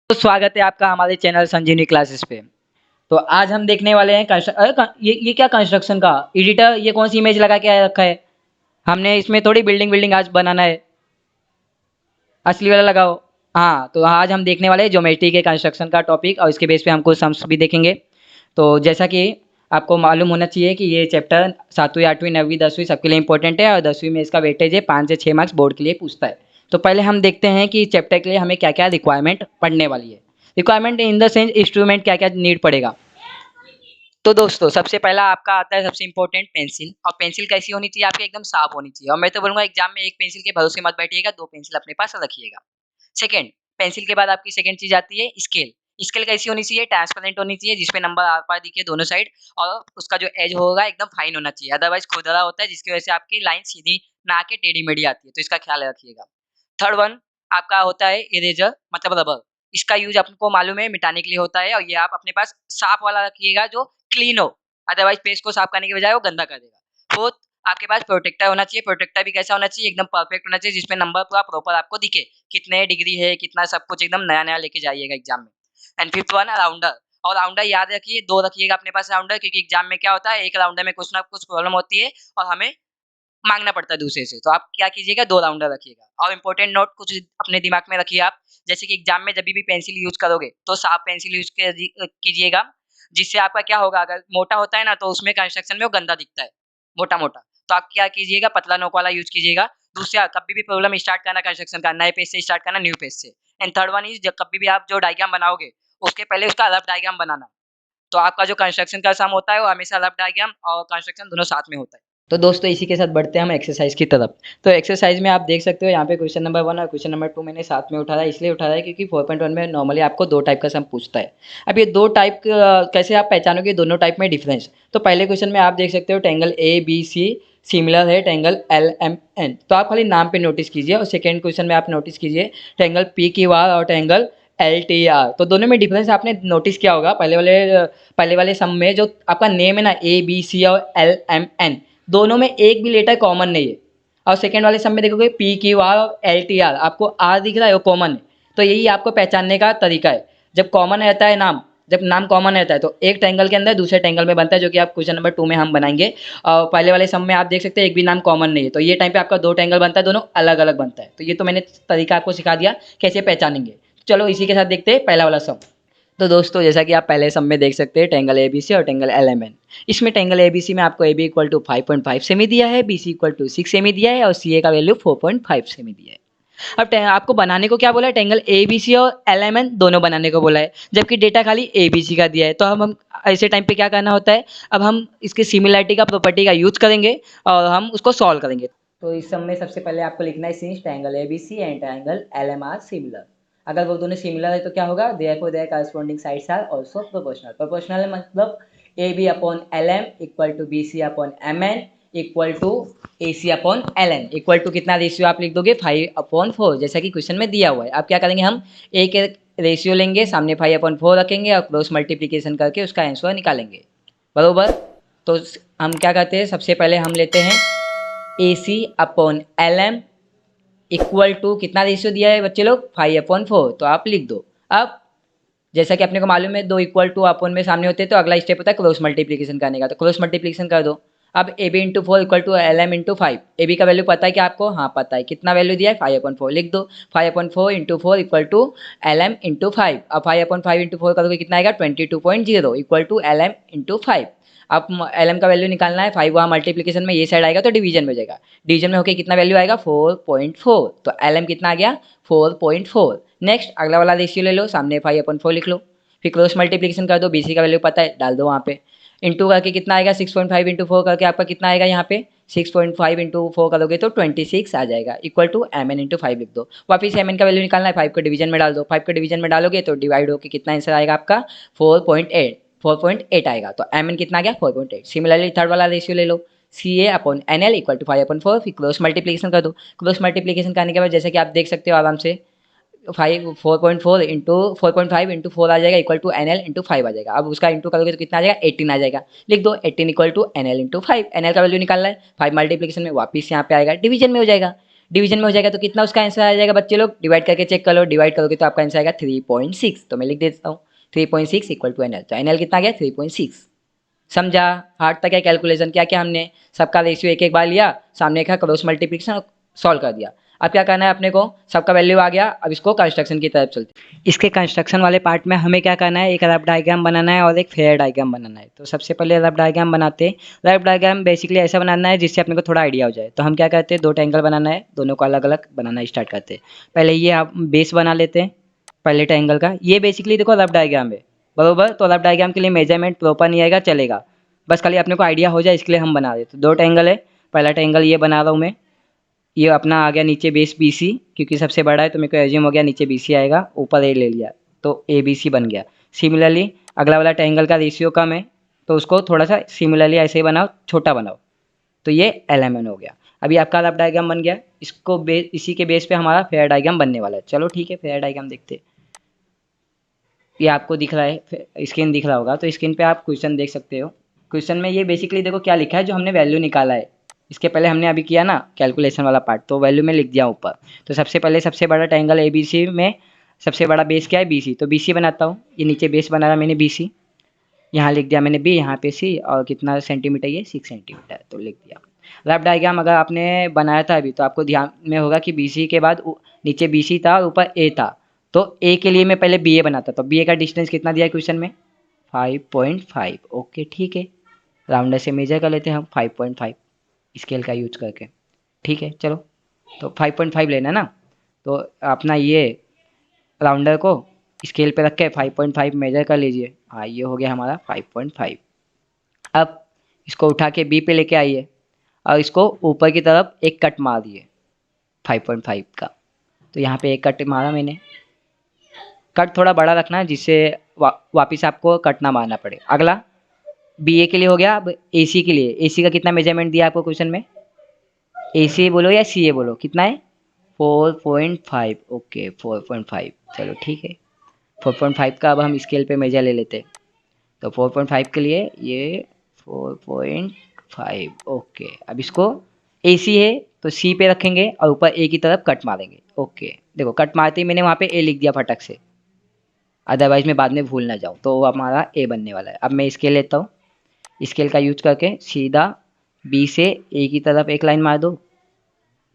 तो स्वागत है आपका हमारे चैनल संजीवनी क्लासेस पे। तो आज हम देखने वाले हैं ये क्या कंस्ट्रक्शन का एडिटर, ये कौन सी इमेज लगा के रखा है। हमने इसमें थोड़ी बिल्डिंग बिल्डिंग आज बनाना है, असली वाला लगाओ। हाँ, तो आज हम देखने वाले हैं ज्योमेट्री के कंस्ट्रक्शन का टॉपिक और इसके बेस पे हमको सम्स भी देखेंगे। तो जैसा कि आपको मालूम होना चाहिए कि ये चैप्टर 7वीं 8वीं 9वीं 10वीं सबके लिए इंपॉर्टेंट है और 10वीं में इसका वेटेज है 5 से 6 मार्क्स बोर्ड के लिए पूछता है। तो पहले हम देखते हैं कि चैप्टर के लिए हमें क्या क्या रिक्वायरमेंट पढ़ने वाली है। Requirement in the sense instrument क्या क्या नीड पड़ेगा। तो दोस्तों सबसे पहला आपका आता है सबसे इंपॉर्टेंट पेंसिल। और पेंसिल कैसी होनी चाहिए, आपकी एकदम साफ होनी चाहिए। और मैं तो बोलूंगा एग्जाम में एक पेंसिल के भरोसे मत बैठिएगा, 2 पेंसिल अपने पास रखिएगा। सेकंड, पेंसिल के बाद आपकी सेकंड चीज आती है स्केल। स्केल कैसी होनी चाहिए, ट्रांसपेरेंट होनी चाहिए, जिसमें नंबर आर पार दिखे दोनों साइड। और उसका जो एज होगा एकदम फाइन होना चाहिए, अदरवाइज खुरदरा होता है जिसकी वजह से आपकी लाइन सीधी ना आके टेढ़ी मेढ़ी आती है, तो इसका ख्याल रखिएगा। थर्ड वन आपका होता है इरेजर, मतलब रबर। इसका यूज आपको मालूम है मिटाने के लिए होता है, और ये आप अपने पास साफ वाला रखिएगा जो क्लीन हो, अदरवाइज पेज को साफ करने के बजाय वो गंदा कर देगा। फोर्थ, आपके पास प्रोटेक्टर होना चाहिए। प्रोटेक्टर भी कैसा होना चाहिए, एकदम परफेक्ट होना चाहिए, जिसमें नंबर पूरा प्रॉपर आपको दिखे, कितने डिग्री है कितना, सब कुछ एकदम नया नया लेके जाइएगा एग्जाम में। And fifth one rounder. और राउंडर याद रखिए, 2 रखिएगा अपने पास राउंडर, क्योंकि एग्जाम में क्या होता है एक राउंडर में कुछ ना कुछ प्रॉब्लम होती है और हमें मांगना पड़ता है दूसरे से। तो आप क्या कीजिएगा, 2 राउंडर रखिएगा। और इंपॉर्टेंट नोट कुछ अपने दिमाग में रखिए आप, जैसे कि एग्जाम में जब भी पेंसिल यूज करोगे तो साफ पेंसिल यूज कीजिएगा, जिससे आपका क्या होगा, अगर मोटा होता है ना तो उसमें कंस्ट्रक्शन में वो गंदा दिखता है, मोटा मोटा। तो आप क्या कीजिएगा, पतला नोक वाला यूज कीजिएगा। दूसरा, कभी भी प्रॉब्लम स्टार्ट करना कंस्ट्रक्शन का नए पेज से स्टार्ट करना, न्यू पेज से। एंड थर्ड वन इज, जब कभी भी आप जो डायग्राम बनाओगे उसके पहले उसका रफ डायग्राम बनाना। तो आपका जो कंस्ट्रक्शन का सम होता है वो हमेशा रफ डायग्राम और कंस्ट्रक्शन दोनों साथ में होता है। तो दोस्तों इसी के साथ बढ़ते हैं हम एक्सरसाइज की तरफ। तो एक्सरसाइज में आप देख सकते हो यहाँ पे क्वेश्चन नंबर 1 और क्वेश्चन नंबर 2 मैंने साथ में उठाया, इसलिए उठाया है क्योंकि 4.1 में नॉर्मली आपको 2 टाइप का सम पूछता है। अब ये 2 टाइप कैसे आप पहचानोगे दोनों टाइप में डिफरेंस। तो पहले क्वेश्चन में आप देख सकते हो triangle A B C similar है ट्रायंगल एल एम एन, तो आप खाली नाम पे नोटिस कीजिए। और सेकेंड क्वेश्चन में आप नोटिस कीजिए ट्रायंगल पी क्यू आर और ट्रायंगल एल टी आर। तो दोनों में डिफरेंस आपने नोटिस किया होगा। पहले वाले सम में जो आपका नेम है ना ए बी सी और एल एम एन, दोनों में एक भी लेटर कॉमन नहीं है। और सेकेंड वाले सम में देखोगे पी क्यू आर और एल टी आर, आपको आर दिख रहा है वो कॉमन है। तो यही आपको पहचानने का तरीका है। जब कॉमन रहता है नाम, जब नाम कॉमन रहता है तो एक ट्रायंगल के अंदर दूसरे ट्रायंगल में बनता है, जो कि आप क्वेश्चन नंबर 2 में हम बनाएंगे। और पहले वाले सम में आप देख सकते हैं एक भी नाम कॉमन नहीं है, तो ये टाइम पे आपका 2 ट्रायंगल बनता है, दोनों अलग अलग बनता है। तो ये तो मैंने तरीका आपको सिखा दिया कैसे पहचानेंगे। चलो इसी के साथ देखते हैं पहला वाला सम। तो दोस्तों जैसा कि आप पहले सम में देख सकते हैं ट्रायंगल एबीसी और ट्रायंगल एलएमएन। इसमें ट्रायंगल एबीसी में आपको A B equal to 5.5 cm दिया है, B C equal to 6 cm दिया है और सी ए का वैल्यू 4.5 सेमी दिया है। अब आपको बनाने को क्या बोला है, ट्रायंगल ए बी सी और एलएमएन दोनों बनाने को बोला है, जबकि डेटा खाली ए बी सी का दिया है। तो हम ऐसे टाइम पे क्या करना होता है, अब हम इसके सिमिलरिटी का प्रॉपर्टी का यूज करेंगे और हम उसको सॉल्व करेंगे। तो इस सम में सबसे पहले आपको लिखना है since triangle A B C and triangle L M R similar. अगर वो दोनों सिमिलर है तो क्या होगा, therefore their corresponding sides are also proportional. Proportional मतलब A B upon L M equal to B C upon M N equal to A C upon L N. Equal to कितना ratio आप लिख दोगे 5/4, जैसा कि क्वेश्चन में दिया हुआ है। आप क्या करेंगे, हम एक रेशियो लेंगे, सामने 5/4 रखेंगे और क्रॉस मल्टीप्लीकेशन करके उसका आंसर निकालेंगे, बरोबर। तो हम क्या करते हैं, सबसे पहले हम लेते हैं A C upon L M equal to कितना रेशियो दिया है बच्चे लोग, 5/4, तो आप लिख दो। अब जैसा कि अपने को मालूम है 2 इक्वल टू अपन में सामने होते हैं, तो अगला स्टेप होता है क्रॉस मल्टीप्लीकेशन करने का, तो क्रॉस मल्टीप्लीकेशन कर दो। अब A B into 4 equal to L M into 5। A B का वैल्यू पता है क्या आपको, हाँ पता है, कितना वैल्यू दिया है 5/4, लिख दो। 5/4 into 4 equal to L M into 5। अब 5/5 इंटू 4 करोगे कितना आएगा 22.0 equal to L M into 5। अब एल एम का वैल्यू निकालना है, 5 वहाँ मल्टीप्लीकेशन में ये साइड आएगा तो डिवीजन में हो जाएगा, डिवीजन में होकर कितना वैल्यू आएगा 4.4, तो एल एम कितना आ गया 4.4। नेक्स्ट अगला वाला रेशियो ले लो, सामने 5/4 लिख लो, फिर क्रॉस मल्टीप्लिकेशन कर दो, बी सी का वैल्यू पता है डाल दो वहाँ पे, इंटू करके कितना आएगा 6.5 इंटू 4 करके आपका कितना आएगा यहाँ पे 6.5 इंटू 4 करोगे तो 26 आ जाएगा equal to M N into 5 लिख दो। वापिस एम एन का वैल्यू निकालना है, 5 को डिवीजन में डाल दो, 5 को डिवीजन में डालोगे तो डिवाइड होकर कितना आंसर आएगा आपका 4.8 आएगा, तो एम एन कितना आ गया 4.8। सिमिलरली थर्ड वाला रेशियो ले लो, C A upon N L equal to 5/4, फिर क्रॉस मल्टीप्लिकेशन कर दो। क्रॉस मल्टीप्लिकेशन करने के बाद जैसे कि आप देख सकते हो आराम से 4.5 इंटू 4 आ जाएगा equal to N L into 5 आ जाएगा। अब उसका इंटू करोगे तो कितना आ जाएगा 18 आ जाएगा, लिख दो 18 equal to N L into 5। N L का वैल्यू निकालना है, 5 मल्टीप्लिकेशन में वापिस यहाँ पे आएगा डिवीजन में हो जाएगा, डिवीजन में हो जाएगा तो कितना उसका आंसर आ जाएगा बच्चे लोग, डिवाइड करके चेक कर लो, डिवाइड करोगे तो आपका आंसर आएगा 3.6। तो मैं लिख देता हूँ 3.6 इक्वल टू एनएल। तो एनएल कितना गया 3.6। समझा? हार्ड तक है कैलकुलेशन, क्या क्या हमने सबका रेशियो एक एक बार लिया, सामने का क्रॉस मल्टीप्लिकेशन सॉल्व कर दिया। अब क्या करना है अपने को, सबका वैल्यू आ गया, अब इसको कंस्ट्रक्शन की तरफ चलते हैं। इसके कंस्ट्रक्शन वाले पार्ट में हमें क्या करना है, एक रफ डायग्राम बनाना है और एक फेयर डायग्राम बनाना है। तो सबसे पहले रफ डायग्राम बनाते हैं। रफ डायग्राम बेसिकली ऐसा बनाना है जिससे अपने को थोड़ा आइडिया हो जाए। तो हम क्या करते हैं, दो ट्रायंगल बनाना है, दोनों को अलग अलग बनाना स्टार्ट करते हैं। पहले ये आप बेस बना लेते हैं पहले ट्रायंगल का। ये बेसिकली देखो रफ डायग्राम है बरोबर। तो रफ डायग्राम के लिए मेजरमेंट प्रॉपर नहीं आएगा, चलेगा, बस खाली अपने को आइडिया हो जाए इसके लिए हम बना रहे। तो दो ट्रायंगल है, पहला ट्रायंगल ये बना रहा हूँ मैं, ये अपना आ गया नीचे बेस बी सी, क्योंकि सबसे बड़ा है तो मेरे को एज्यूम हो गया नीचे बी सी आएगा, ऊपर ए ले लिया तो ए बी सी बन गया। सिमिलरली अगला वाला ट्रायंगल का रेशियो कम है तो उसको थोड़ा सा सिमिलरली ऐसे ही बनाओ, छोटा बनाओ, तो ये एल एम एन हो गया। अभी आपका रफ डायग्राम बन गया, इसको इसी के बेस पे हमारा फेयर डायग्राम बनने वाला है। चलो ठीक है, फेयर डायग्राम देखते हैं। ये आपको दिख रहा है, स्क्रीन दिख रहा होगा, तो स्क्रीन पे आप क्वेश्चन देख सकते हो। क्वेश्चन में ये बेसिकली देखो क्या लिखा है, जो हमने वैल्यू निकाला है इसके पहले हमने अभी किया ना कैलकुलेशन वाला पार्ट, तो वैल्यू में लिख दिया ऊपर। तो सबसे पहले सबसे बड़ा ट्रायंगल ए बी सी में सबसे बड़ा बेस क्या है, बी सी। तो बी सी बनाता हूँ, ये नीचे बेस बना रहा मैंने बी सी, यहाँ लिख दिया मैंने बी, यहाँ पे सी, और कितना सेंटीमीटर, ये 6 सेंटीमीटर तो लिख दिया। रफ डायग्राम अगर आपने बनाया था अभी तो आपको ध्यान में होगा कि बी सी के बाद नीचे बी सी था और ऊपर ए था। तो ए के लिए मैं पहले बी ए बनाता, तो बी ए का डिस्टेंस कितना दिया है क्वेश्चन में, 5.5। ओके ठीक है, राउंडर से मेजर कर लेते हैं हम 5.5 स्केल का यूज करके। ठीक है चलो, तो 5.5 लेना ना, तो अपना ये राउंडर को स्केल पे रख के 5.5 मेजर कर लीजिए। हाँ ये हो गया हमारा 5.5। अब इसको उठा के बी पे लेके आइए और इसको ऊपर की तरफ एक कट मार दिए 5.5 का। तो यहाँ पे एक कट मारा मैंने, कट थोड़ा बड़ा रखना है जिससे वापिस आपको कट ना मारना पड़े। अगला बी ए के लिए हो गया। अब ए सी के लिए, ए सी का कितना मेजरमेंट दिया आपको क्वेश्चन में, ए सी बोलो या सी ए बोलो, कितना है 4.5। ओके 4.5, चलो ठीक है। 4.5 का अब हम स्केल पे मेजर ले लेते हैं। तो 4.5 के लिए ये 4.5। ओके, अब इसको ए सी है तो सी पे रखेंगे और ऊपर ए की तरफ कट मारेंगे। ओके देखो कट मारते ही मैंने वहाँ पे ए लिख दिया फटक से, अदरवाइज मैं बाद में भूल ना जाऊँ। तो वो हमारा ए बनने वाला है। अब मैं स्केल लेता हूँ, स्केल का यूज करके सीधा बी से ए की तरफ एक लाइन मार दो,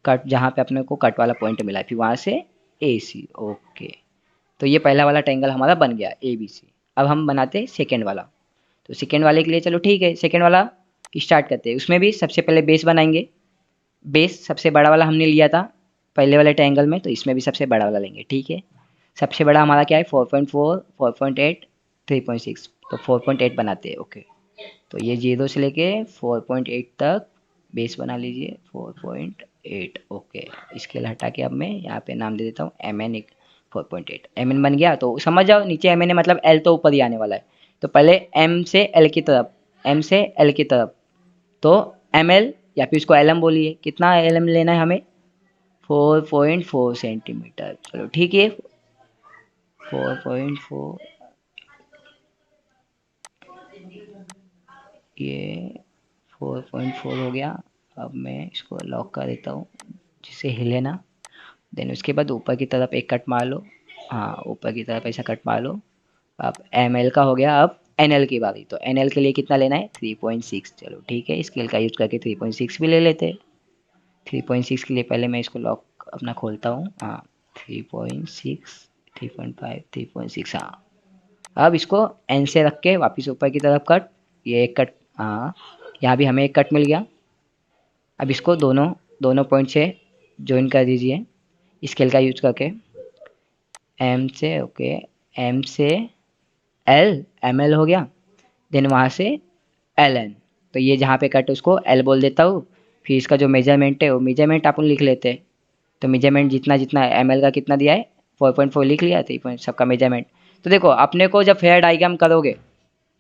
कट जहाँ पे अपने को कट वाला पॉइंट मिला है, फिर वहाँ से ए सी। ओके, तो ये पहला वाला ट्रायंगल हमारा बन गया ए बी सी। अब हम बनाते हैं सेकेंड वाला। तो सेकेंड वाले के लिए चलो ठीक है, सेकेंड वाला स्टार्ट करते हैं। उसमें भी सबसे पहले बेस बनाएंगे। बेस सबसे बड़ा वाला हमने लिया था पहले वाले ट्रायंगल में, तो इसमें भी सबसे बड़ा वाला लेंगे। ठीक है, सबसे बड़ा हमारा क्या है 4.4, 4.8, 3.6, तो 4.8 बनाते हैं। ओके, तो ये 0 से लेके 4.8 तक बेस बना लीजिए 4.8। ओके, स्केल हटा के अब मैं यहाँ पे नाम दे देता हूँ एम एन 4.8। एम एन बन गया, तो समझ जाओ नीचे एम एन है मतलब एल तो ऊपर ही आने वाला है। तो पहले एम से एल की तरफ, एम से एल की तरफ, तो एम एल या फिर इसको एल एम बोलिए, कितना एल एम लेना है हमें 4.4 सेंटीमीटर। चलो ठीक है 4.4, ये 4.4 हो गया। अब मैं इसको लॉक कर देता हूँ जिससे हिले ना। देन उसके बाद ऊपर की तरफ एक कट मार लो, हाँ ऊपर की तरफ ऐसा कट मार लो। अब एम एल का हो गया, अब एन एल की बारी। तो एन एल के लिए कितना लेना है 3.6। चलो ठीक है, स्केल का यूज करके 3.6 भी ले लेते हैं। 3.6 के लिए पहले मैं इसको लॉक अपना खोलता हूँ, हाँ 3.6, 3.5, 3.6, हाँ। अब इसको एन से रख के वापस ऊपर की तरफ कट, ये एक कट, हाँ यहाँ भी हमें एक कट मिल गया। अब इसको दोनों दोनों पॉइंट से ज्वाइन कर दीजिए स्केल का यूज करके एम से। ओके, एम से एल, एम एल हो गया, देन वहाँ से एल एन। तो ये जहाँ पे कट है उसको एल बोल देता हूँ। फिर इसका जो मेजरमेंट है वो मेजरमेंट अपन लिख लेते हैं। तो मेजरमेंट जितना जितना एम एल का कितना दिया है 4.4 लिख लिया, 3 सबका मेजरमेंट। तो देखो अपने को जब फेयर डायग्राम करोगे,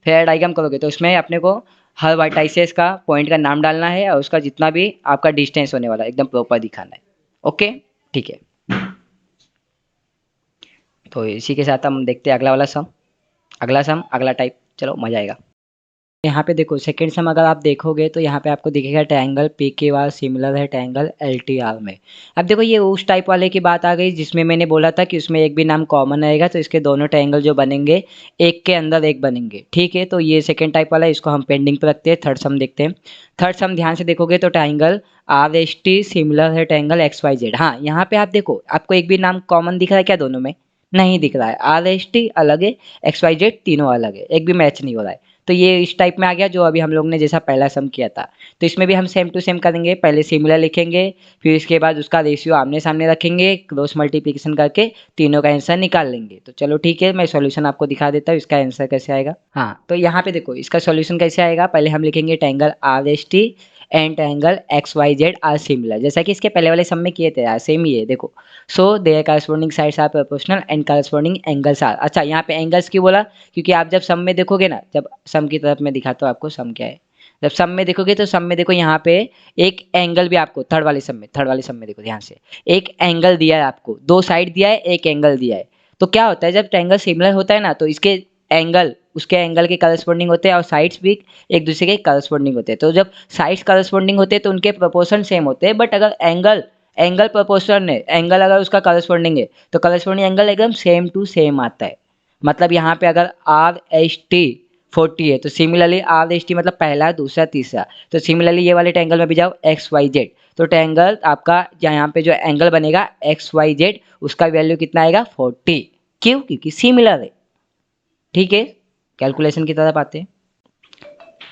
फेयर डायग्राम करोगे तो उसमें अपने को हर वर्टाइसेस का पॉइंट का नाम डालना है और उसका जितना भी आपका डिस्टेंस होने वाला है एकदम प्रॉपर दिखाना है। ओके ठीक है, तो इसी के साथ हम देखते हैं अगला वाला सम, अगला सम, अगला टाइप। चलो मजा आएगा। यहाँ पे देखो सेकंड सम अगर आप देखोगे तो यहाँ पे आपको दिखेगा ट्रायंगल पी के वार सिमिलर है ट्रायंगल एल टी आर में। अब देखो ये उस टाइप वाले की बात आ गई जिसमें मैंने बोला था कि उसमें एक भी नाम कॉमन आएगा तो इसके दोनों ट्रायंगल जो बनेंगे एक के अंदर एक बनेंगे, ठीक है। तो ये सेकेंड टाइप वाला है, इसको हम पेंडिंग पर रखते हैं। थर्ड सम देखते हैं। थर्ड सम ध्यान से देखोगे तो triangle R S T similar है ट्रायंगल एक्स वाई जेड। हाँ यहाँ पे आप देखो आपको एक भी नाम कॉमन दिख रहा है क्या दोनों में? नहीं दिख रहा है। आर एस टी अलग है, एक्स वाई जेड तीनों अलग है, एक भी मैच नहीं हो रहा है। तो ये इस टाइप में आ गया जो अभी हम लोग ने जैसा पहला सम किया था। तो इसमें भी हम सेम टू सेम करेंगे, पहले सिमिलर लिखेंगे, फिर इसके बाद उसका रेशियो आमने सामने रखेंगे, क्रॉस मल्टीप्लिकेशन करके तीनों का आंसर निकाल लेंगे। तो चलो ठीक है, मैं सॉल्यूशन आपको दिखा देता हूँ इसका आंसर कैसे आएगा। हाँ तो यहाँ पे देखो इसका सॉल्यूशन कैसे आएगा। पहले हम लिखेंगे triangle R S T and triangle X Y Z are similar, जैसा कि इसके पहले वाले सम में किए थे यार, सेम ही है देखो। So their corresponding sides are proportional and corresponding angles are. अच्छा यहाँ पे एंगल्स क्यों बोला? क्योंकि आप जब सम में देखोगे ना, जब सम की तरफ मैं दिखाता हूँ आपको सम क्या है। जब सम में देखोगे तो सम में देखो यहाँ पे एक एंगल भी आपको थर्ड वाले सम में देखो ध्यान से, एक एंगल दिया है आपको, दो साइड दिया है, एक एंगल दिया है। तो क्या होता है जब ट्रायंगल सिमिलर होता है ना तो इसके एंगल उसके एंगल के करस्पॉन्डिंग होते हैं और साइड्स भी एक दूसरे के करस्पॉन्डिंग होते हैं। तो जब साइड्स करस्पॉन्डिंग होते हैं तो उनके प्रोपोर्शन सेम होते हैं, बट अगर एंगल एंगल प्रोपोर्शन है, एंगल अगर उसका करस्पॉन्डिंग है तो करस्पॉन्डिंग एंगल एकदम सेम टू सेम आता है। मतलब यहाँ पे अगर आर एच टी 40 है तो सिमिलरली आर एच टी मतलब पहला दूसरा तीसरा, तो सिमिलरली ये वाले ट्रायंगल में भी जाओ एक्स वाई जेड, तो ट्रायंगल आपका यहाँ पे जो एंगल बनेगा एक्स वाई जेड उसका वैल्यू कितना आएगा 40। क्यों? क्योंकि सिमिलर है, ठीक है। कैलकुलेशन की तरफ आते हैं।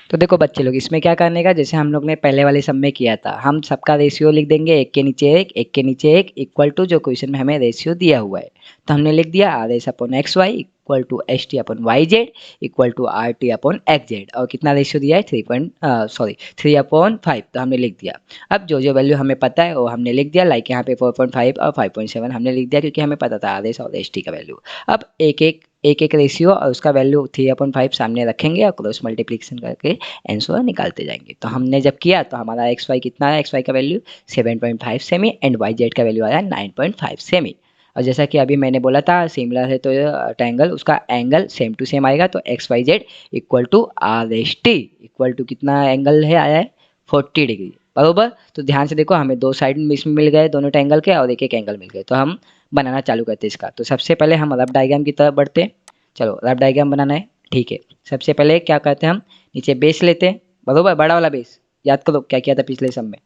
तो देखो बच्चे लोग इसमें क्या करने का, जैसे हम लोग ने पहले वाले सम में किया था, हम सबका रेशियो लिख देंगे एक के नीचे एक के नीचे एक इक्वल टू जो क्वेश्चन में हमें रेशियो दिया हुआ है। तो हमने लिख दिया R S upon X Y equal to H T upon Y Z equal to R T upon X Z, और कितना रेशियो दिया है 3.5। तो हमने लिख दिया। अब जो जो वैल्यू हमें पता है वो हमने लिख दिया, लाइक यहाँ पे 4.5 और 5.7 हमने लिख दिया क्योंकि हमें पता था आर एस और एच टी का वैल्यू। अब एक एक रेशियो और उसका वैल्यू 3/5 सामने रखेंगे और क्रॉस मल्टीप्लिकेशन करके आंसर निकालते जाएंगे। तो हमने जब किया तो हमारा एक्स वाई कितना है, एक्स वाई का value 7.5 cm and Y Z का वैल्यू आया 9.5 सेमी। और जैसा कि अभी मैंने बोला था सिमिलर है तो ट्रायंगल उसका एंगल सेम टू सेम आएगा, तो X Y Z equal to R S T equal to कितना एंगल है आया है 40 डिग्री, बरोबर। तो ध्यान से देखो हमें दो साइड मिल गए दोनों ट्रायंगल के और एक एक एंगल मिल गए, तो हम बनाना चालू करते हैं इसका। तो सबसे पहले हम रफ डायग्राम की तरफ बढ़ते हैं। चलो रफ डायग्राम बनाना है, ठीक है। सबसे पहले क्या करते हैं हम, नीचे बेस लेते हैं, बरोबर, बड़ा वाला बेस। याद करो क्या किया था पिछले सम में,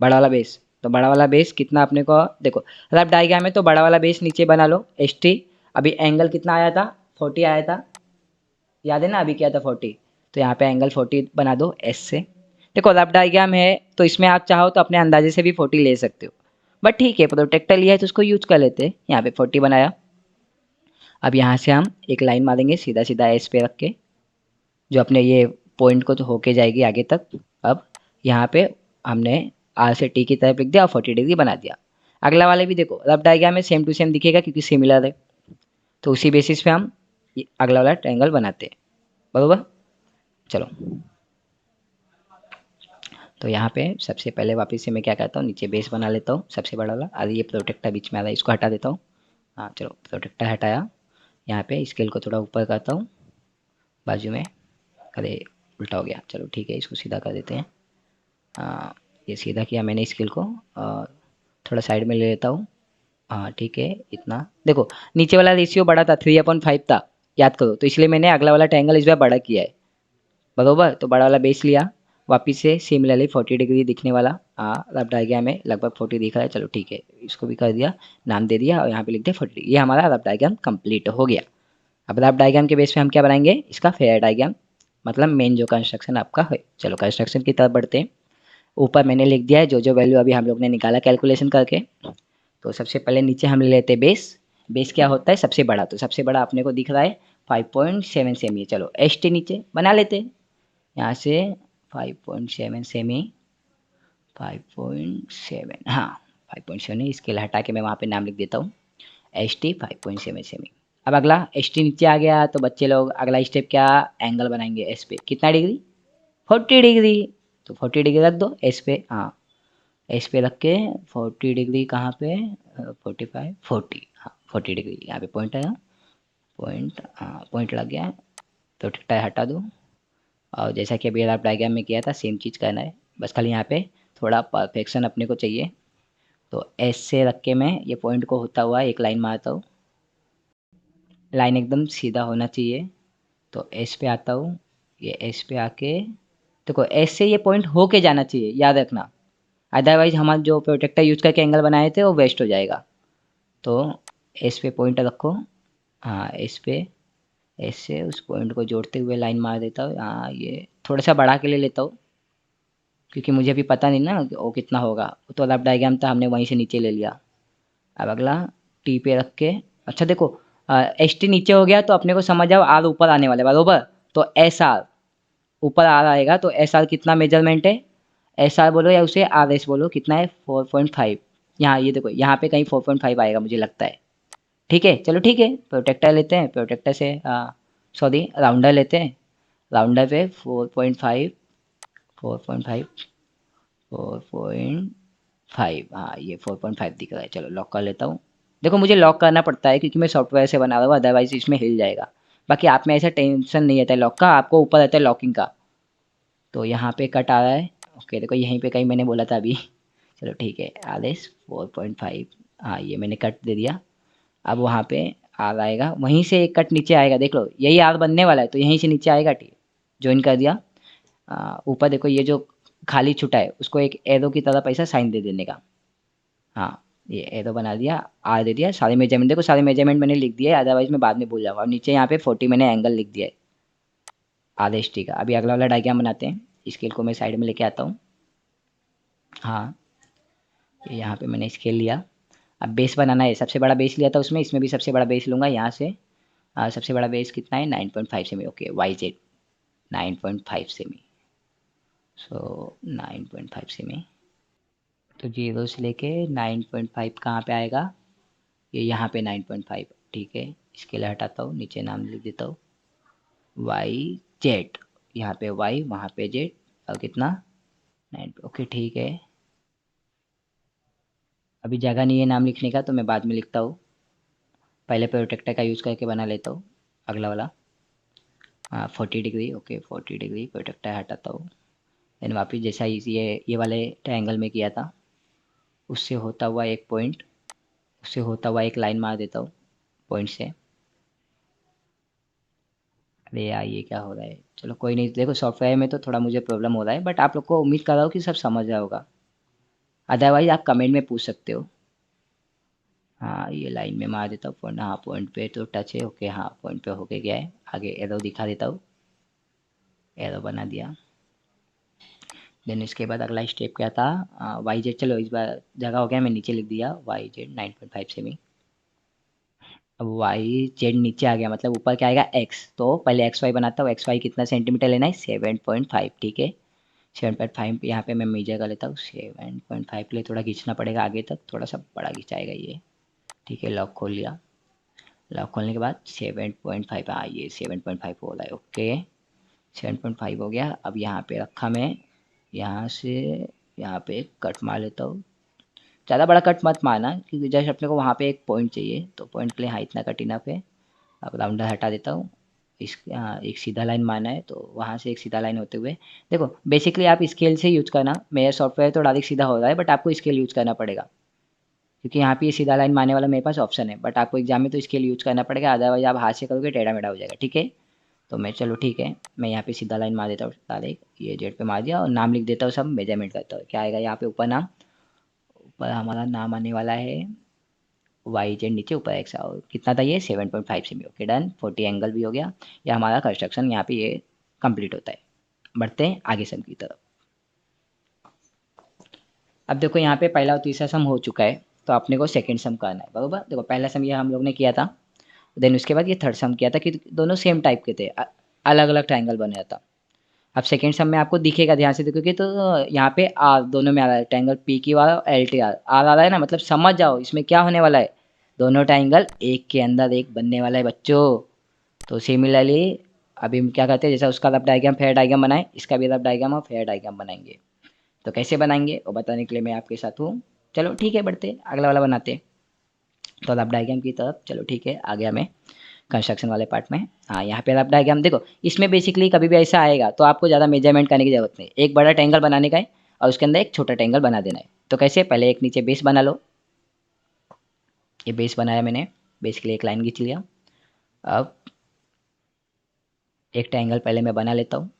बड़ा वाला बेस। तो बड़ा वाला बेस कितना अपने को देखो, रफ डायग्राम में तो बड़ा वाला बेस नीचे बना लो एस टी। अभी एंगल कितना आया था 40 आया था, याद है ना अभी क्या था 40। तो यहाँ पे एंगल 40 बना दो एस से। देखो रफ डायग्राम है तो इसमें आप चाहो तो अपने अंदाजे से भी 40 ले सकते हो, बट ठीक है प्रोटेक्टर लिया है तो उसको यूज कर लेते हैं। यहाँ पे 40 बनाया। अब यहाँ से हम एक लाइन मारेंगे सीधा सीधा एस पे रख के, जो अपने ये पॉइंट को तो होके जाएगी आगे तक। अब यहाँ पे हमने आर से टी की तरफ लिख दिया और 40 डिग्री बना दिया। अगला वाले भी देखो रफ डायग्राम में सेम टू सेम दिखेगा क्योंकि सिमिलर है, तो उसी बेसिस पे हम अगला वाला ट्रायंगल बनाते हैं, बरोबर। चलो तो यहाँ पे सबसे पहले वापस से मैं क्या करता हूँ, नीचे बेस बना लेता हूँ सबसे बड़ा वाला। अरे ये प्रोटेक्टर बीच में आ रहा है, इसको हटा देता हूँ। हाँ चलो प्रोटेक्टर हटाया। यहाँ पे स्केल को थोड़ा ऊपर करता हूँ बाजू में। अरे उल्टा हो गया, चलो ठीक है इसको सीधा कर देते हैं। ये सीधा किया मैंने स्केल को, थोड़ा साइड में ले लेता हूँ। हाँ ठीक है, इतना देखो नीचे वाला रेशियो बड़ा था 3/5 था, याद करो, तो इसलिए मैंने अगला वाला ट्रायंगल इस बार बड़ा किया है, बरोबर। तो बड़ा वाला बेस लिया, वापिस से सिमिलरली 40 डिग्री दिखने वाला, हाँ रफ डायग्राम में लगभग 40 दिख रहा है, चलो ठीक है इसको भी कर दिया, नाम दे दिया और यहाँ पे लिख दिया 40। ये हमारा रफ डायग्राम कंप्लीट हो गया। अब रफ डायग्राम के बेस पे हम क्या बनाएंगे, इसका फेयर डायग्राम, मतलब मेन जो कंस्ट्रक्शन आपका है। चलो कंस्ट्रक्शन की तरफ बढ़ते हैं। ऊपर मैंने लिख दिया है जो जो वैल्यू अभी हम लोग ने निकाला कैलकुलेशन करके। तो सबसे पहले नीचे हम ले लेते हैं बेस। बेस क्या होता है सबसे बड़ा, तो सबसे बड़ा अपने को दिख रहा है 5.7 सेमी। चलो एस टी नीचे बना लेते हैं यहाँ से 5.7 सेमी, 5.7, हाँ 5.7 है, स्केल हटा के मैं वहाँ पे नाम लिख देता हूँ एस टी 5.7 सेमी। अब अगला एस टी नीचे आ गया तो बच्चे लोग अगला स्टेप क्या, एंगल बनाएंगे एस पे, कितना डिग्री 40 डिग्री। तो 40 डिग्री रख दो एस पे, हाँ एस पे रख के 40 डिग्री कहाँ पे, 45 40, हाँ 40 डिग्री यहाँ पे पॉइंट आया, पॉइंट, हाँ पॉइंट लग गया है। तो टिकटा हटा दो और जैसा कि अभी रफ डायग्राम में किया था सेम चीज़ करना है, बस खाली यहाँ पे थोड़ा परफेक्शन अपने को चाहिए। तो एस से रख के मैं ये पॉइंट को होता हुआ एक लाइन मारता हूँ, लाइन एकदम सीधा होना चाहिए। तो एस पे आता हूँ, ये एस पे आके देखो एस से ये पॉइंट हो के जाना चाहिए, याद रखना, अदरवाइज हमारा जो प्रोटेक्टर यूज करके एंगल बनाए थे वो वेस्ट हो जाएगा। तो एस पे पॉइंट रखो, हाँ एस पे, एस से उस पॉइंट को जोड़ते हुए लाइन मार देता हूँ। हाँ ये थोड़ा सा बढ़ा के ले लेता हूँ, क्योंकि मुझे अभी पता नहीं ना कि वो कितना होगा, तो रफ डायग्राम था हमने वहीं से नीचे ले लिया। अब अगला टी पे रख के, अच्छा देखो एस टी नीचे हो गया तो अपने को समझ आओ आर ऊपर आने वाले बरोबर। तो एस आर ऊपर आर आएगा, तो एस आर कितना मेजरमेंट है, एस आर बोलो या उसे आर एस बोलो, कितना है 4.5। यहाँ ये देखो यहाँ पे कहीं 4.5 आएगा मुझे लगता है। ठीक है चलो ठीक है, प्रोटेक्टर लेते हैं, प्रोटेक्टर से सॉरी राउंडर लेते हैं, राउंडर पे 4.5, 4.5, 4.5, हाँ ये 4.5 दिख रहा है, चलो लॉक कर लेता हूँ। देखो मुझे लॉक करना पड़ता है क्योंकि मैं सॉफ्टवेयर से बना रहा हूँ, अदरवाइज इसमें हिल जाएगा। बाकी आप में ऐसा टेंशन नहीं रहता है लॉक का, आपको ऊपर रहता है लॉकिंग का। तो यहाँ पे कट आ रहा है, ओके देखो यहीं पे कहीं मैंने बोला था अभी। चलो ठीक है, आदेश 4.5, हाँ ये मैंने कट दे दिया। अब वहाँ पे आर आएगा, वहीं से एक कट नीचे आएगा, देख लो यही आर बनने वाला है तो यहीं से नीचे आएगा, ठीक ज्वाइन कर दिया। ऊपर देखो ये जो खाली छुटा है उसको एक एरो की तरफ ऐसा साइन दे देने का, हाँ ये एरो बना दिया, आर दे दिया। सारे मेजरमेंट देखो, सारे मेजरमेंट मैंने लिख दिया है, अदरवाइज मैं बाद में भूल जाऊंगा। और नीचे यहाँ पे 40 मैंने एंगल लिख दिया है आदेश टी का। अभी अगला वाला डायग्राम बनाते हैं, स्केल को मैं साइड में लेके आता हूँ। हाँ ये यहाँ पे मैंने स्केल लिया, अब बेस बनाना है, सबसे बड़ा बेस लिया था उसमें, इसमें भी सबसे बड़ा बेस लूँगा यहाँ से। सबसे बड़ा बेस कितना है 9.5 सेमी, ओके वाई जेड 9.5 सेमी, सो 9.5 सेमी। तो जीरो से लेके 9.5 कहाँ पे आएगा, ये यहाँ पे 9.5, ठीक है। इसके लिए हटाता हूँ, नीचे नाम लिख देता हूँ वाई जेड, यहाँ पे वाई वहाँ पे जेड, और कितना 9, ओके ठीक है। अभी जगह नहीं है नाम लिखने का तो मैं बाद में लिखता हूँ, पहले प्रोटेक्टर का यूज़ करके बना लेता हूँ अगला वाला। 40 डिग्री, ओके 40 डिग्री प्रोटेक्टर हटाता हूँ। देन वापिस जैसा ये वाले ट्रायंगल में किया था उससे होता हुआ एक पॉइंट, उससे होता हुआ एक लाइन मार देता हूँ पॉइंट से। अरे यार ये क्या हो रहा है, चलो कोई नहीं, देखो सॉफ्टवेयर में तो थोड़ा मुझे प्रॉब्लम हो रहा है, बट आप लोग को उम्मीद कर रहा हूँ कि सब समझ रहा होगा, अदरवाइज आप कमेंट में पूछ सकते हो। हाँ ये लाइन में मार देता हूँ पॉइंट, हाँ पॉइंट पे तो टच है, ओके हाँ पॉइंट पे होके गया है। आगे एरो दिखा देता हूँ, एरो बना दिया। देन इसके बाद अगला स्टेप क्या था, वाई जेड, चलो इस बार जगह हो गया, मैं नीचे लिख दिया वाई जेड 9.5 सेमी। अब वाई जेड नीचे आ गया, मतलब ऊपर क्या आएगा एक्स, तो पहले एक्स वाई बनाता हूँ। एक्स वाई कितना सेंटीमीटर लेना है 7.5, ठीक है 7.5 यहाँ पे मैं मेजर कर लेता हूँ। 7.5 के लिए थोड़ा खींचना पड़ेगा आगे तक, थोड़ा सा बड़ा खींचाएगा ये, ठीक है लॉक खोल लिया। लॉक खोलने के बाद 7.5, हाँ ये 7.5 हो रहा है, ओके 7.5 हो गया। अब यहाँ पे रखा मैं, यहाँ से यहाँ पे कट मार लेता हूँ, ज़्यादा बड़ा कट मत मारना क्योंकि जैसे अपने को वहाँ पे एक पॉइंट चाहिए, तो पॉइंट के लिए हाँ इतना कट इनफ है। अब राउंडर हटा देता हूँ, इस हाँ एक सीधा लाइन मारना है तो वहाँ से एक सीधा लाइन होते हुए, देखो बेसिकली आप स्केल से यूज करना, मेरा सॉफ्टवेयर तो डायरेक्ट सीधा हो रहा है बट आपको स्केल यूज करना पड़ेगा, क्योंकि यहाँ पे ये सीधा लाइन मारने वाला मेरे पास ऑप्शन है, बट आपको एग्जाम में तो स्केल यूज करना पड़ेगा, अदरवाइज आप हाथ से करोगे टेढ़ा मेढ़ा हो जाएगा, ठीक है। तो मैं चलो ठीक है, मैं यहाँ पे सीधा लाइन मार देता हूँ डायरेक्ट, ये जेड पे मार दिया और नाम लिख देता हूँ, सब मेजरमेंट करता हूँ, क्या आएगा यहाँ पे ऊपर नाम, ऊपर हमारा नाम आने वाला है वाई जेड, नीचे ऊपर एक्स, और कितना था ये 7.5 सेमी, ओके डन। 40 एंगल भी हो गया, ये हमारा कंस्ट्रक्शन यहाँ पे ये कंप्लीट होता है। बढ़ते हैं आगे सम की तरफ। अब देखो यहाँ पे पहला और तीसरा सम हो चुका है, तो अपने को सेकंड सम करना है बरोबर। देखो पहला सम ये हम लोग ने किया था, देन उसके बाद ये थर्ड सम किया था कि दोनों सेम टाइप के थे, अलग अलग ट्रायंगल बने था। अब सेकंड सम में आपको दिखेगा, ध्यान से देखोगे तो यहाँ पे आर दोनों में आ रहा है, ट्रायंगल पी क्यू आर और एल टी आर आर आ रहा है ना, मतलब समझ जाओ इसमें क्या होने वाला है, दोनों ट्रायंगल एक के अंदर एक बनने वाला है बच्चों। तो सिमिलरली अभी हम क्या करते हैं, जैसा उसका रफ डायग्राम फेयर डायग्राम बनाए, इसका भी रफ डायग्राम और फेयर डायग्राम बनाएंगे। तो कैसे बनाएंगे वो बताने के लिए मैं आपके साथ हूँ। चलो ठीक है बढ़ते अगला वाला बनाते हैं। तो रफ डायग्राम की तरफ चलो ठीक है आ गया मैं। कंस्ट्रक्शन वाले पार्ट में। हाँ, यहाँ पे रफ डायग्राम देखो, इसमें बेसिकली कभी भी ऐसा आएगा तो आपको ज़्यादा मेजरमेंट करने की ज़रूरत नहीं, एक बड़ा ट्रायंगल बनाने का है और उसके अंदर एक छोटा ट्रायंगल बना देना है। तो कैसे, पहले एक नीचे बेस बना लो, ये बेस बनाया मैंने, बेस के लिए एक लाइन खींच लिया। अब एक ट्रायंगल पहले मैं बना लेता हूँ।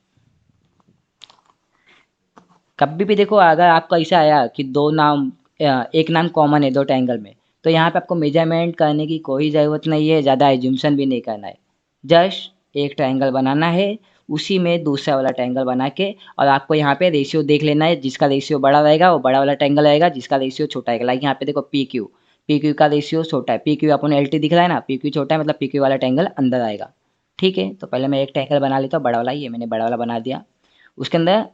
कभी भी देखो अगर आपको ऐसा आया कि दो नाम एक नाम कॉमन है दो ट्रायंगल में, तो यहाँ पे आपको मेजरमेंट करने की कोई ज़रूरत नहीं है, ज़्यादा एज्यूमशन भी नहीं करना है। जस्ट एक ट्रायंगल बनाना है, उसी में दूसरा वाला ट्रायंगल बना के, और आपको यहाँ पे रेशियो देख लेना है, जिसका रेशियो बड़ा रहेगा वो बड़ा वाला ट्रायंगल रहेगा, जिसका रेशियो छोटा रहेगा। लाइक यहाँ पे देखो पी क्यू का रेशियो छोटा है, पी क्यू अपन एल टी दिख रहा है ना, पी क्यू छोटा है मतलब पी क्यू वाला ट्रायंगल अंदर आएगा। ठीक है, तो पहले मैं एक ट्रायंगल बना लेता हूँ बड़ा वाला, ये मैंने बड़ा वाला बना दिया। उसके अंदर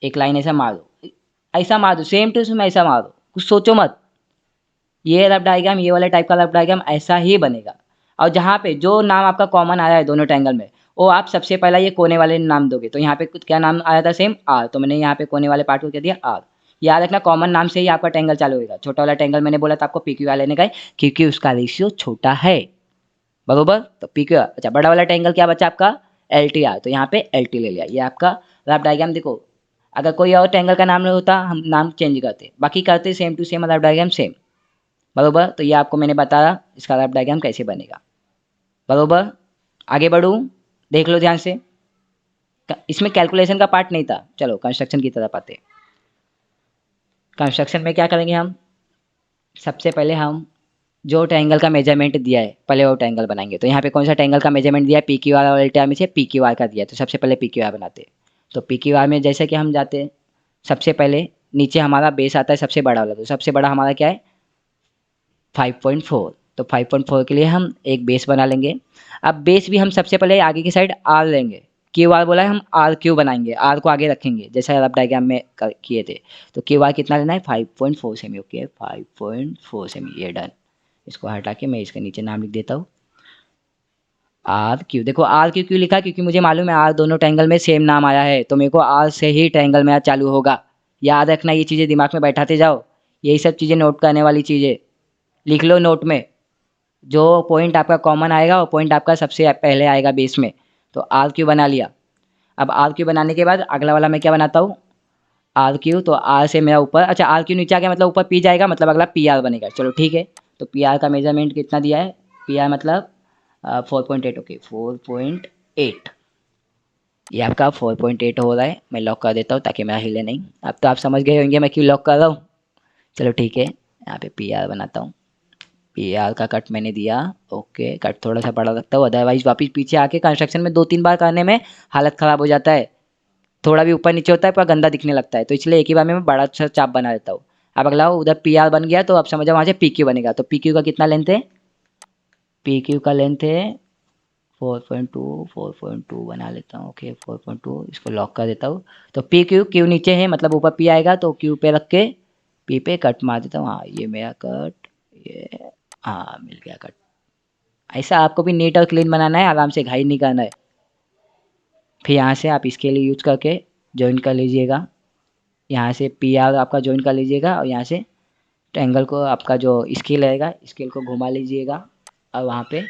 एक लाइन ऐसा मार दो, ऐसा मार दो, सेम टू सेम ऐसा मार दो, कुछ सोचो मत। ये रफ डायग्राम, ये वाले टाइप का रफ डायग्राम ऐसा ही बनेगा। और जहाँ पे जो नाम आपका कॉमन आया है दोनों ट्रायंगल में, वो आप सबसे पहला ये कोने वाले नाम दोगे। तो यहाँ पे कुछ क्या नाम आया था, सेम आर, तो मैंने यहाँ पे कोने वाले पार्ट को क्या दिया, आर। याद रखना कॉमन नाम से ही आपका ट्रायंगल चालू होगा। छोटा वाला ट्रायंगल मैंने बोला था आपको पी क्यू आर लेने का है, क्योंकि उसका रेशियो छोटा है, बरोबर। तो पी क्यू आर, अच्छा बड़ा वाला ट्रायंगल क्या बचा आपका, एल टी आर, तो यहाँ पे एल टी ले लिया। ये आपका रफ डायग्राम देखो, अगर कोई और ट्रायंगल का नाम नहीं होता हम नाम चेंज करते, बाकी करते same to same rough diagram same, बरोबर। तो ये आपको मैंने बताया इसका रफ डायग्राम कैसे बनेगा, बरोबर। आगे बढ़ूँ, देख लो ध्यान से। इसमें कैलकुलेशन का पार्ट नहीं था, चलो कंस्ट्रक्शन की तरफ आते। कंस्ट्रक्शन में क्या करेंगे हम, सबसे पहले हम जो ट्रायंगल का मेजरमेंट दिया है पहले वो ट्रायंगल बनाएंगे। तो यहाँ पे कौन सा ट्रायंगल का मेजरमेंट दिया है, पी क्यू आर और एल टी आर में से पी क्यू आर का दिया है, तो सबसे पहले पी क्यू आर बनाते हैं। तो पी क्यू आर में जैसे कि हम जाते हैं, सबसे पहले नीचे हमारा बेस आता है सबसे बड़ा वाला, तो सबसे बड़ा हमारा क्या है 5.4। तो 5.4 के लिए हम एक बेस बना लेंगे। अब बेस भी हम सबसे पहले आगे की साइड आर लेंगे, क्यू आर बोला है, हम आर क्यू बनाएंगे, आर को आगे रखेंगे जैसा आप डायग्राम में किए थे। तो क्यू आर कितना लेना है 5.4 सेमी, ओके 5.4 सेमी, ये डन। इसको हटा के मैं इसके नीचे नाम लिख देता हूँ आर क्यू। देखो आर क्यू क्यों लिखा, क्योंकि मुझे मालूम है आर दोनों ट्रायंगल में सेम नाम आया है, तो मेरे को आर से ही ट्रायंगल मेरा चालू होगा। याद रखना, ये चीज़ें दिमाग में बैठाते जाओ, यही सब चीज़ें नोट करने वाली चीज़ें लिख लो नोट में। जो पॉइंट आपका कॉमन आएगा वो पॉइंट आपका सबसे पहले आएगा बेस में। तो आर क्यू बना लिया। अब आर क्यू बनाने के बाद अगला वाला मैं क्या बनाता हूँ, आर क्यू। तो आर से मेरा ऊपर, अच्छा आर क्यू नीचे आ गया मतलब ऊपर पी जाएगा, मतलब अगला पी आर बनेगा, चलो ठीक है। तो पी आर का मेजरमेंट कितना दिया है, पी आर मतलब 4.8, ओके 4.8। ये आपका 4.8 हो रहा है, मैं लॉक कर देता हूँ ताकि मेरा हिले नहीं। अब तो आप समझ गए होंगे मैं क्यों लॉक कर रहा हूँ। चलो ठीक है, यहाँ पे पी आर बनाता हूँ। पी आर का कट मैंने दिया, ओके कट थोड़ा सा बड़ा रखता हूँ, अदरवाइज वापस पीछे आके कंस्ट्रक्शन में 2-3 बार करने में हालत ख़राब हो जाता है, थोड़ा भी ऊपर नीचे होता है पर गंदा दिखने लगता है, तो इसलिए एक ही बार में मैं बड़ा अच्छा चाप बना देता हूँ। अब अगला उधर पी आर बन गया, तो अब समझो वहाँ से पी क्यू बनेगा। तो पी क्यू का कितना लेंथ है, पी क्यू का लेंथ है 4.2 बना लेता हूँ, ओके 4.2, इसको लॉक कर देता हूँ। तो पी क्यू, क्यू नीचे है मतलब ऊपर पी आएगा, तो क्यू पे रख के पी पे कट मार देता हूँ। हाँ ये मेरा कट, ये हाँ मिल गया कट। ऐसा आपको भी नीट और क्लीन बनाना है, आराम से घाई नहीं करना है। फिर यहाँ से आप इसके लिए यूज करके ज्वाइन कर लीजिएगा, यहाँ से पी आर आपका ज्वाइन कर लीजिएगा, और यहाँ से ट्रायंगल को आपका जो स्केल रहेगा स्केल को घुमा लीजिएगा, और वहाँ पे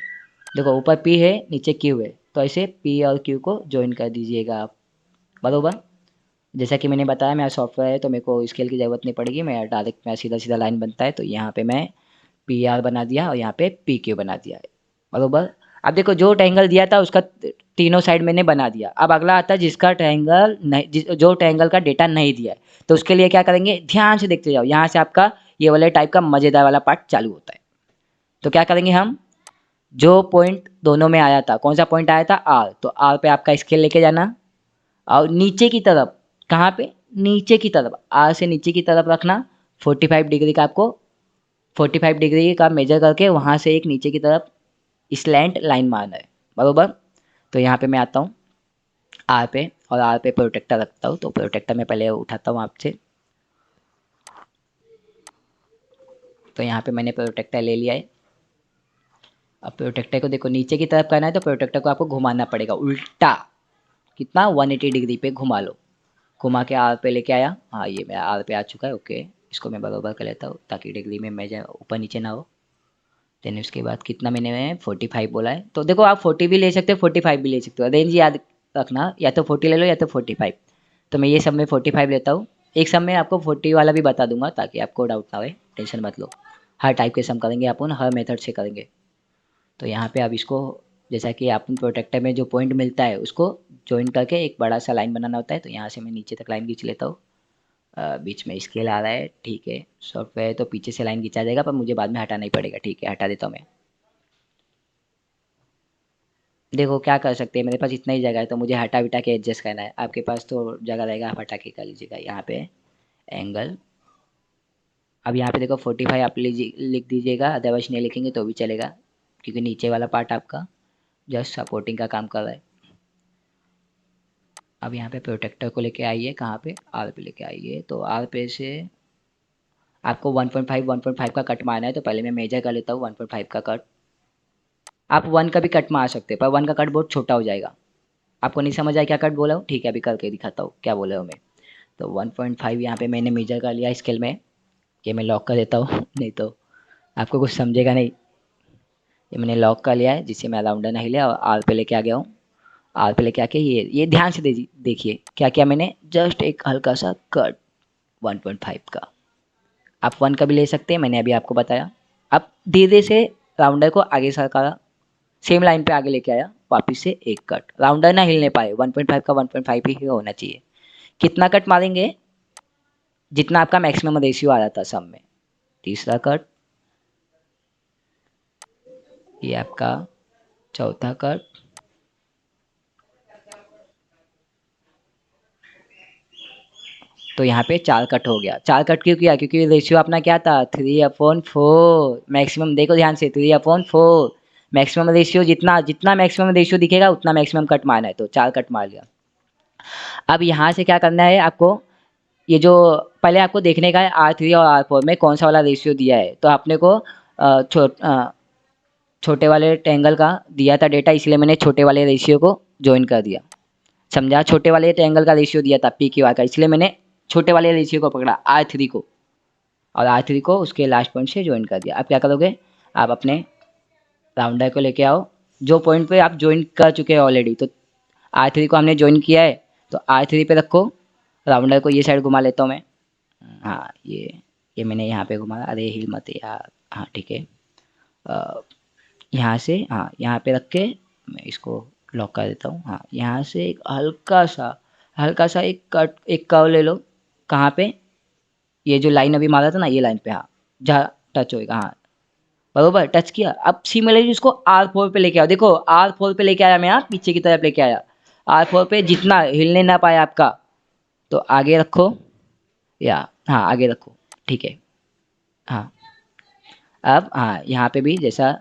देखो ऊपर पी है नीचे क्यू है, तो ऐसे पी और क्यू को ज्वाइन कर दीजिएगा आप, बरोबर। जैसा कि मैंने बताया मेरा सॉफ्टवेयर है तो मेरे को स्केल की ज़रूरत नहीं पड़ेगी, मैं डायरेक्ट मेरा सीधा सीधा लाइन बनता है। तो यहाँ पे मैं पी आर बना दिया और यहाँ पे पी क्यू बना दिया है, बरोबर। अब देखो जो ट्रायंगल दिया था उसका तीनों साइड मैंने बना दिया। अब अगला आता है जिसका ट्रायंगल नहीं, जो ट्रायंगल का डेटा नहीं दिया है, तो उसके लिए क्या करेंगे, ध्यान से देखते जाओ, यहाँ से आपका ये वाले टाइप का मज़ेदार वाला पार्ट चालू होता है। तो क्या करेंगे हम, जो पॉइंट दोनों में आया था, कौन सा पॉइंट आया था आर, तो आर पे आपका स्केल लेके जाना, और नीचे की तरफ, कहाँ पे, नीचे की तरफ, आर से नीचे की तरफ रखना। 45 डिग्री का आपको, 45 डिग्री का मेजर करके वहाँ से एक नीचे की तरफ स्लैंट लाइन मारना है, बरोबर। तो यहाँ पे मैं आता हूँ आर पे, और आर पे प्रोटेक्टर रखता हूँ। तो प्रोटेक्टर मैं पहले उठाता हूँ आपसे, तो यहाँ पे मैंने प्रोटेक्टर ले लिया है। अब प्रोटेक्टर को देखो नीचे की तरफ करना है, तो प्रोटेक्टर को आपको घुमाना पड़ेगा उल्टा, कितना 180 डिग्री पे घुमा लो। घुमा के आर पे लेके आया, हाँ ये मेरा आर पे आ चुका है, ओके। इसको मैं बराबर कर लेता हूँ ताकि डिग्री में मैं ऊपर नीचे ना हो। देन उसके बाद कितना मैंने 45 बोला है, तो देखो आप 40 भी ले सकते हो 45 भी ले सकते हो, रेंज याद रखना, या तो 40 ले लो या तो 45। तो मैं ये सब में 45 लेता हूँ। एक सब में आपको 40 वाला भी बता दूंगा ताकि आपको डाउट ना होए, टेंशन मत लो। हर टाइप के सम करेंगे अपन, हर मेथड से करेंगे। तो यहाँ पे अब इसको, जैसा कि अपन प्रोटेक्टर में जो पॉइंट मिलता है उसको ज्वाइन करके एक बड़ा सा लाइन बनाना होता है। तो यहाँ से मैं नीचे तक लाइन खींच लेता हूँ। बीच में स्केल आ रहा है, ठीक है। सॉफ्टवेयर तो पीछे से लाइन खींचा जाएगा पर मुझे बाद में हटाना ही पड़ेगा, ठीक है, हटा देता हूँ मैं। देखो क्या कर सकते हैं, मेरे पास इतना ही जगह है तो मुझे हटा विटा के एडजस्ट करना है। आपके पास तो जगह रहेगा, आप हटा के कर लीजिएगा। यहाँ पे एंगल, अब यहाँ पे देखो 45 आप लिख दीजिएगा, अदरवाइज नहीं लिखेंगे तो भी चलेगा, क्योंकि नीचे वाला पार्ट आपका जस्ट सपोर्टिंग का काम कर रहा है। अब यहाँ पे प्रोटेक्टर को लेके आइए, कहाँ पे, आर पे लेके आइए। तो आर पे से आपको 1.5 का कट मारना है। तो पहले मैं मेजर कर लेता हूँ 1.5 का कट। आप 1 का भी कट मार सकते हैं पर 1 का कट बहुत छोटा हो जाएगा। आपको नहीं समझ आया क्या कट बोला हूँ, ठीक है, अभी करके दिखाता हूँ क्या बोला हूँ मैं। तो 1.5 यहाँ पे मैंने मेजर कर लिया स्केल में। ये मैं लॉक कर देता हूँ नहीं तो आपको कुछ समझेगा नहीं। ये मैंने लॉक कर लिया है, जिससे मैं राउंडर नहीं लिया और आर पे लेके आ गया हूँ। आर पे लेके आके ये ध्यान से देखिए क्या क्या मैंने, जस्ट एक हल्का सा कट 1.5 का। आप 1 का भी ले सकते हैं, मैंने अभी आपको बताया। अब धीरे से राउंडर को आगे सरकाया, सेम लाइन पे आगे लेके आया, वापिस से एक कट, राउंडर ना हिलने पाए, 1.5 का 1.5 ही होना चाहिए। कितना कट मारेंगे, जितना आपका मैक्सिमम रेशियो आ रहा था सब में। तीसरा कट, ये आपका चौथा कट, तो यहाँ पे 4 कट हो गया। 4 कट क्यों किया, क्योंकि रेशियो अपना क्या था, 3/4। मैक्सिमम देखो ध्यान से, 3/4। मैक्सिमम रेशियो जितना जितना मैक्सिमम रेशियो दिखेगा उतना मैक्सिमम कट मारना है, तो 4 कट मार लिया। अब यहाँ से क्या करना है आपको, ये जो पहले आपको देखने का है R3 और R4 में कौन सा वाला रेशियो दिया है। तो आपने को छोटे वाले ट्रायंगल का दिया था डेटा, इसलिए मैंने छोटे वाले रेशियो को ज्वाइन कर दिया। समझा, छोटे वाले ट्रायंगल का रेशियो दिया था PQR का, इसलिए मैंने छोटे वाले रेशियो को पकड़ा R3 को, और R3 को उसके लास्ट पॉइंट से ज्वाइन कर दिया। अब क्या करोगे, आप अपने राउंडर को लेके आओ जो पॉइंट पे आप ज्वाइन कर चुके हैं ऑलरेडी। तो R3 को हमने ज्वाइन किया है, तो R3 पे रखो। राउंडर को ये साइड घुमा लेता हूँ मैं। हाँ, ये मैंने यहाँ पे घुमाया, अरे हिल मत यार। हाँ ठीक है, यहाँ से, हाँ यहाँ पे रख के मैं इसको लॉक कर देता हूँ। हाँ, यहाँ से एक हल्का सा एक कट, एक कर्व ले लो। कहाँ पे, ये जो लाइन अभी मारा था ना, ये लाइन पे, हाँ जहाँ टच होएगा, हाँ बरोबर टच किया। अब सिमिलरली उसको R4 पे लेके आओ। देखो R4 पे लेके आया मैं, यहाँ पीछे की तरफ लेके आया। R4 पे जितना हिलने ना पाए आपका, तो आगे रखो, या हाँ आगे रखो, ठीक है। हाँ, अब हाँ यहाँ पे भी जैसा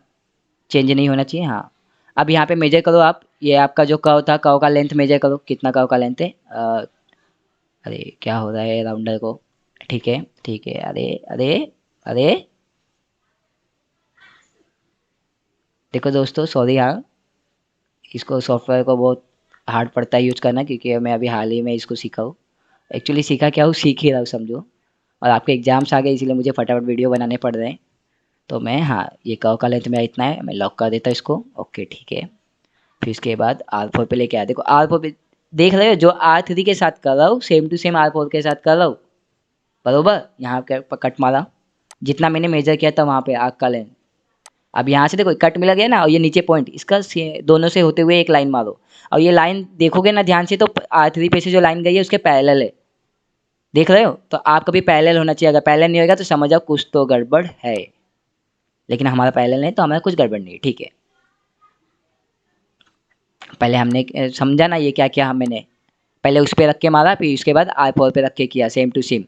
चेंज नहीं होना चाहिए। हाँ, अब यहाँ पे मेजर करो आप, ये आपका जो कर्व था, कर्व का लेंथ मेजर करो, कितना कर्व का लेंथ है। अरे क्या हो रहा है राउंडर को, ठीक है ठीक है, अरे अरे अरे, देखो दोस्तों सॉरी, हाँ इसको सॉफ्टवेयर को बहुत हार्ड पड़ता है यूज करना, क्योंकि मैं अभी हाल ही में इसको सीखा हूँ। एक्चुअली सीखा क्या हूँ, सीख ही रहा हूँ समझो। और आपके एग्जाम्स आ गए इसीलिए मुझे फटाफट वीडियो बनाने पड़ रहे हैं। तो मैं, हाँ ये कर्व का लेंथ मेरा इतना है, मैं लॉक कर देता हूँ इसको, ओके ठीक है। फिर इसके बाद R4 पे लेके आया, देखो R4 पे देख रहे हो, जो R3 के साथ कर रहा हूँ सेम टू सेम R4 के साथ कर रहा हूँ, बरोबर। यहाँ कट मारा, जितना मैंने मेजर किया था वहाँ पे आर्क का लेंथ। अब यहाँ से देखो कट मिला गया ना, और ये नीचे पॉइंट, इसका दोनों से होते हुए एक लाइन मारो। और ये लाइन देखोगे ना ध्यान से, तो R3 पे से जो लाइन गई है उसके पैरेलल है, देख रहे हो। तो आपका भी पैरेलल होना चाहिए, अगर पैरेलल नहीं होगा तो समझ जाओ कुछ तो गड़बड़ है। लेकिन हमारा पैरेलल नहीं, तो हमारा कुछ गड़बड़ नहीं है, ठीक है। पहले हमने समझा ना ये क्या क्या मैंने, पहले उस पे रख के मारा, फिर उसके बाद R4 पे रख के किया सेम टू सेम।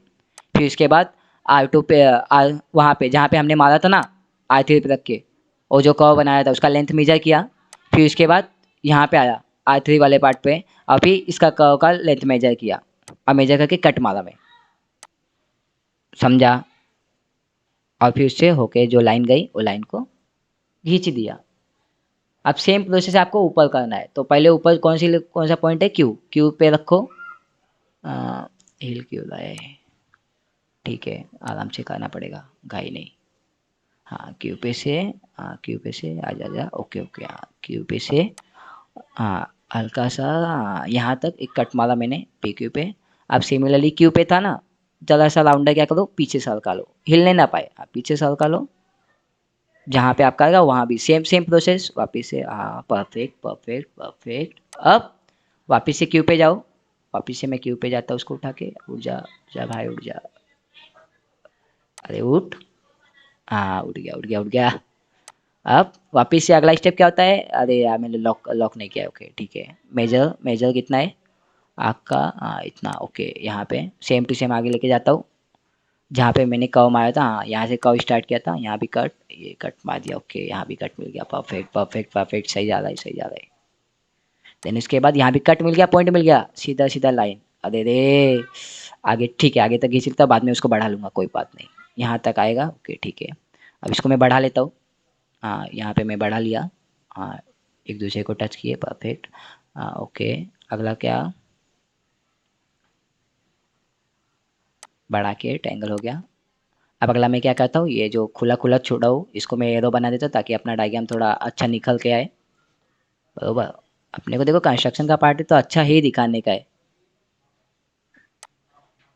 फिर उसके बाद R2 पे, वहाँ पे जहाँ पे हमने मारा था ना, R3 पे रख के, और जो कर्व बनाया था उसका लेंथ मेजर किया। फिर उसके बाद यहाँ पे आया R3 वाले पार्ट पे, और फिर इसका कर्व का लेंथ मेजर किया, और मेजर करके कट मारा मैं, समझा। और फिर उससे होके जो लाइन गई वो लाइन को खींच दिया। अब सेम प्रोसेस आपको ऊपर करना है। तो पहले ऊपर कौन सा पॉइंट है, क्यू पे रखो। हिल क्यों रहा है, ठीक है आराम से करना पड़ेगा, घाई नहीं। हाँ क्यू पे से, हाँ क्यू पे से आ जा जा, ओके ओके, हाँ क्यू पे से, हाँ हल्का सा, हाँ यहाँ तक एक कट मारा मैंने पी क्यू पे। अब सिमिलरली क्यू पे था ना, जरा सा राउंडर क्या करो, पीछे से हल्का लो, हिलने ना पाए, हाँ पीछे से हल्का लो, जहाँ पे आपका आएगा वहाँ भी सेम सेम प्रोसेस, वापस से, हाँ परफेक्ट परफेक्ट परफेक्ट। अब वापस से क्यू पे जाओ, वापस से मैं क्यू पे जाता हूँ, उसको उठा के, उठ जा, जा भाई उठ जा, अरे उठ, हाँ उठ गया उठ गया उठ गया। अब वापस से अगला स्टेप क्या होता है, अरे यार मैंने लॉक लॉक नहीं किया, ओके ठीक है, मेजर मेजर कितना है आग का, हाँ इतना, ओके यहाँ पे सेम टू सेम आगे लेके जाता हूँ, जहाँ पे मैंने कर्व मारा था, हाँ यहाँ से कर्व स्टार्ट किया था, यहाँ भी कट, ये कट मार दिया, ओके यहाँ भी कट मिल गया, परफेक्ट परफेक्ट परफेक्ट, सही जा रहा है सही जा रहा है। देन उसके बाद यहाँ भी कट मिल गया, पॉइंट मिल गया, सीधा सीधा लाइन, अरे रे, आगे ठीक है, आगे तक घींच लेता, बाद में उसको बढ़ा लूंगा, कोई बात नहीं, यहाँ तक आएगा, ओके ठीक है। अब इसको मैं बढ़ा लेता हूँ, हाँ यहाँ पे मैं बढ़ा लिया, हाँ एक दूसरे को टच किए, परफेक्ट, हाँ ओके। अगला क्या, बढ़ा के ट्रायंगल हो गया। अब अगला मैं क्या करता हूँ, ये जो खुला खुला छोड़ा हूँ इसको मैं एरो बना देता हूँ, ताकि अपना डायग्राम थोड़ा अच्छा निकल के आए, बरोबर। अपने को देखो कंस्ट्रक्शन का पार्ट है तो अच्छा ही दिखाने का है।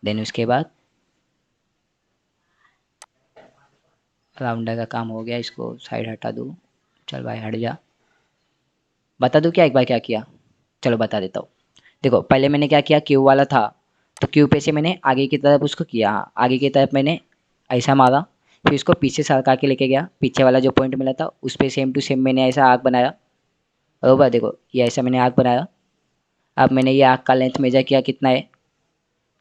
देन उसके बाद राउंडर का काम हो गया, इसको साइड हटा दूँ, चल भाई हट जा। बता दूँ क्या एक बार क्या किया, चलो बता देता हूँ। देखो पहले मैंने क्या किया, क्यू वाला था तो क्यू पे से मैंने आगे की तरफ उसको किया, हाँ आगे की तरफ मैंने ऐसा मारा, फिर उसको पीछे सरका के लेके गया, पीछे वाला जो पॉइंट मिला था उस पर सेम टू सेम मैंने ऐसा आग बनाया, बरोबर। देखो ये ऐसा मैंने आग बनाया। अब मैंने ये आग का लेंथ मेजर किया कितना है,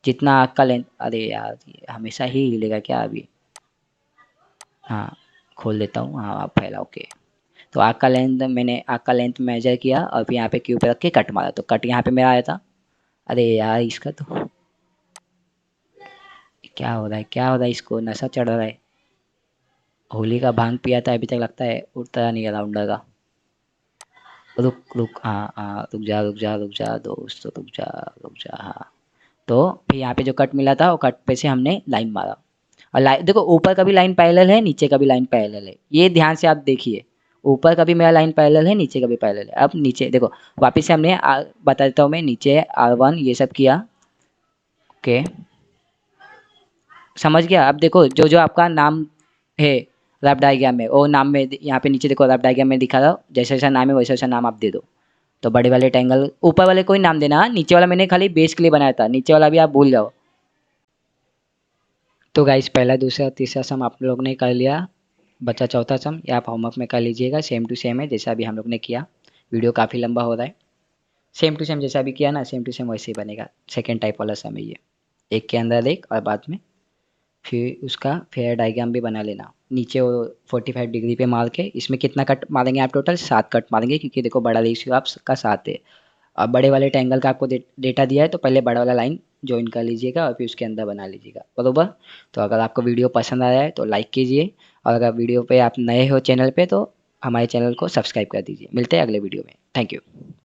जितना आग का लेंथ, अरे यार ये हमेशा ही हिलेगा क्या अभी, हाँ खोल देता हूँ, हाँ आप फैला, ओके। तो आग का लेंथ, मैंने आग का लेंथ मेजर किया और फिर यहाँ पे क्यू पे रख के कट मारा, तो कट यहाँ पे मेरा आया था। अरे यार इसका तो क्या हो रहा है, क्या हो रहा है, इसको नशा चढ़ रहा है, होली का भांग पिया था अभी तक, लगता है उठता नहीं है राउंडर का। रुक रुक, हाँ हाँ रुक जा रुक जा रुक जा दोस्त, रुक जा रुक जा, हाँ। तो फिर यहाँ पे जो कट मिला था वो कट पे से हमने लाइन मारा, और लाइन देखो ऊपर का भी लाइन पैरेलल है, नीचे का भी लाइन पैरेलल है, ये ध्यान से आप देखिए, ऊपर का भी मेरा लाइन पैरेलल है, नीचे का भी पैरेलल है। अब नीचे देखो, वापस से हमने बता देता हूँ मैं, नीचे R1 ये सब किया, ओके समझ गया। अब देखो जो जो आपका नाम है रफ डायग्राम में, वो नाम में यहाँ पे नीचे देखो रफ डायग्राम में दिखा रहा, जैसा जैसा नाम है वैसा वैसा नाम आप दे दो। तो बड़े वाले ट्रायंगल ऊपर वाले कोई नाम देना, हाँ? नीचे वाला मैंने खाली बेस के लिए बनाया था, नीचे वाला भी आप भूल जाओ। तो गाइस पहला दूसरा तीसरा सम आप लोग ने कर लिया, बचा चौथा सम, ये आप होमवर्क में कर लीजिएगा, सेम टू सेम है जैसा अभी हम लोग ने किया। वीडियो काफ़ी लंबा हो रहा है, सेम टू सेम जैसा अभी किया ना, सेम टू सेम वैसे ही बनेगा। सेकेंड टाइप वाला सम है ये, एक के अंदर एक और बाद में फिर उसका फेयर डायग्राम भी बना लेना। नीचे वो 45 डिग्री पे मार के, इसमें कितना कट मारेंगे आप, टोटल 7 कट मारेंगे, क्योंकि देखो बड़ा रेशियो आपका 7 है। अब बड़े वाले ट्रायंगल का आपको डेटा दिया है तो पहले बड़ा वाला लाइन ज्वाइन कर लीजिएगा और फिर उसके अंदर बना लीजिएगा, बरोबर। तो अगर आपको वीडियो पसंद आया है तो लाइक कीजिए, और अगर वीडियो पे आप नए हो चैनल पे तो हमारे चैनल को सब्सक्राइब कर दीजिए। मिलते हैं अगले वीडियो में, थैंक यू।